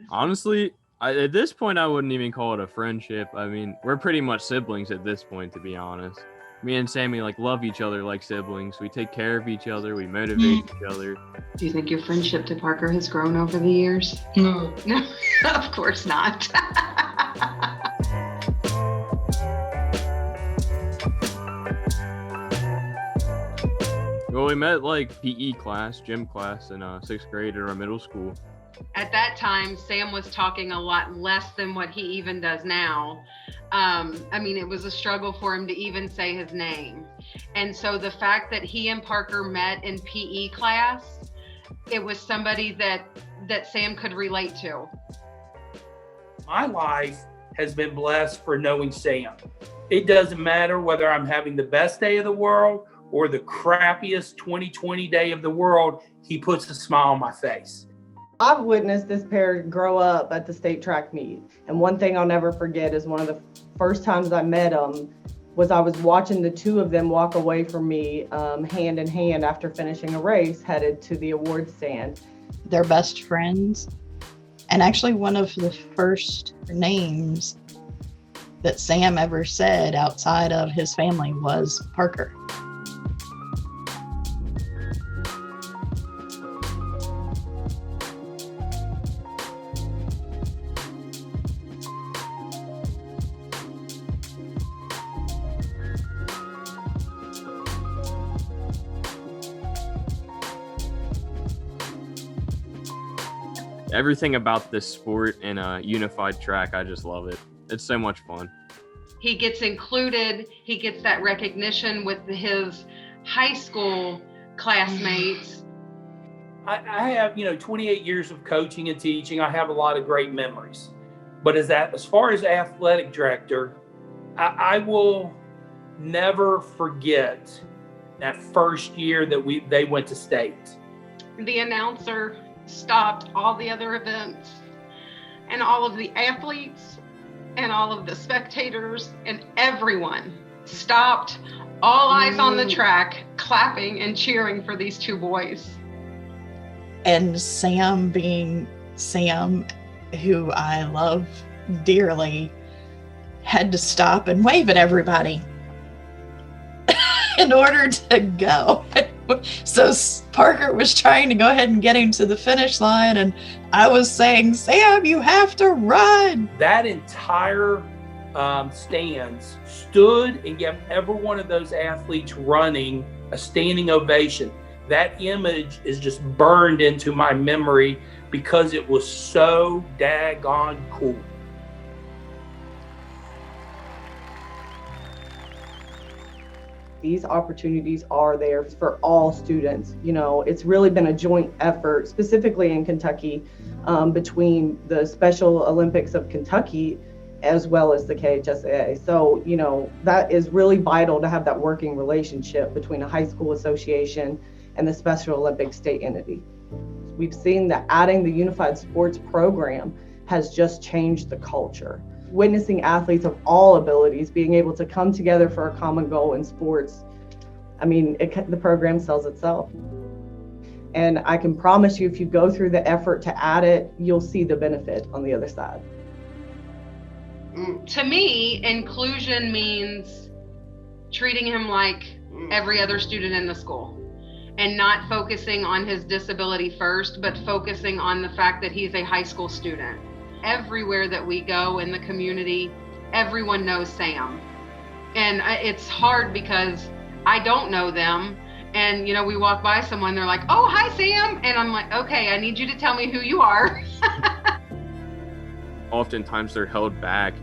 Honestly, at this point, I wouldn't even call it a friendship. I mean, we're pretty much siblings at this point, to be honest. Me and Sammy like love each other like siblings. We take care of each other. We motivate each other. Do you think your friendship to Parker has grown over the years? No. No, of course not. Well, we met like PE class, gym class in 6th grade at our middle school. At that time, Sam was talking a lot less than what he even does now. I mean, it was a struggle for him to even say his name. And so the fact that he and Parker met in PE class, it was somebody that Sam could relate to. My life has been blessed for knowing Sam. It doesn't matter whether I'm having the best day of the world or the crappiest 2020 day of the world, he puts a smile on my face. I've witnessed this pair grow up at the state track meet. And one thing I'll never forget is one of the first times I met them was I was watching the two of them walk away from me hand in hand after finishing a race headed to the award stand. They're best friends. And actually one of the first names that Sam ever said outside of his family was Parker. Everything about this sport and unified track, I just love it. It's so much fun. He gets included. He gets that recognition with his high school classmates. I have, 28 years of coaching and teaching. I have a lot of great memories. But as far as athletic director, I will never forget that first year that they went to state. The announcer stopped all the other events, and all of the athletes and all of the spectators and everyone stopped, all eyes on the track, clapping and cheering for these two boys. And Sam, being Sam, who I love dearly, had to stop and wave at everybody in order to go. So Parker was trying to go ahead and get him to the finish line, and I was saying, Sam, you have to run. That entire stands stood and gave every one of those athletes running a standing ovation. That image is just burned into my memory because it was so daggone cool. These opportunities are there for all students. It's really been a joint effort, specifically in Kentucky, between the Special Olympics of Kentucky as well as the KHSAA. So, that is really vital to have that working relationship between a high school association and the Special Olympics state entity. We've seen that adding the unified sports program has just changed the culture. Witnessing athletes of all abilities being able to come together for a common goal in sports, the program sells itself. And I can promise you, if you go through the effort to add it, you'll see the benefit on the other side. To me, inclusion means treating him like every other student in the school and not focusing on his disability first, but focusing on the fact that he's a high school student. Everywhere that we go in the community, everyone knows Sam. And it's hard because I don't know them. And, we walk by someone, they're like, oh, hi, Sam. And I'm like, okay, I need you to tell me who you are. Oftentimes they're held back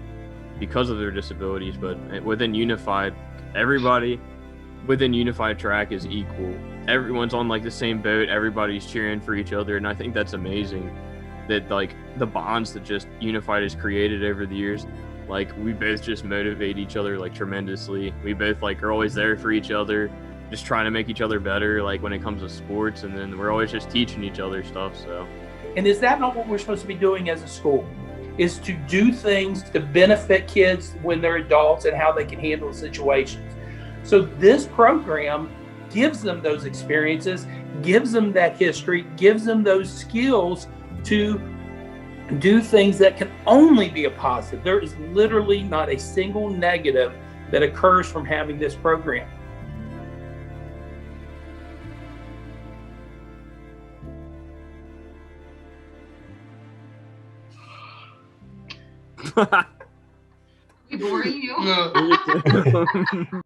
because of their disabilities, but within unified, everybody within unified track is equal. Everyone's on like the same boat. Everybody's cheering for each other. And I think that's amazing. That like the bonds that just unified has created over the years, like we both just motivate each other like tremendously. We both like are always there for each other, just trying to make each other better, like when it comes to sports, and then we're always just teaching each other stuff. So, and is that not what we're supposed to be doing as a school? Is to do things to benefit kids when they're adults and how they can handle situations. So this program gives them those experiences, gives them that history, gives them those skills to do things that can only be a positive. There is literally not a single negative that occurs from having this program. We boring you? No. You get to-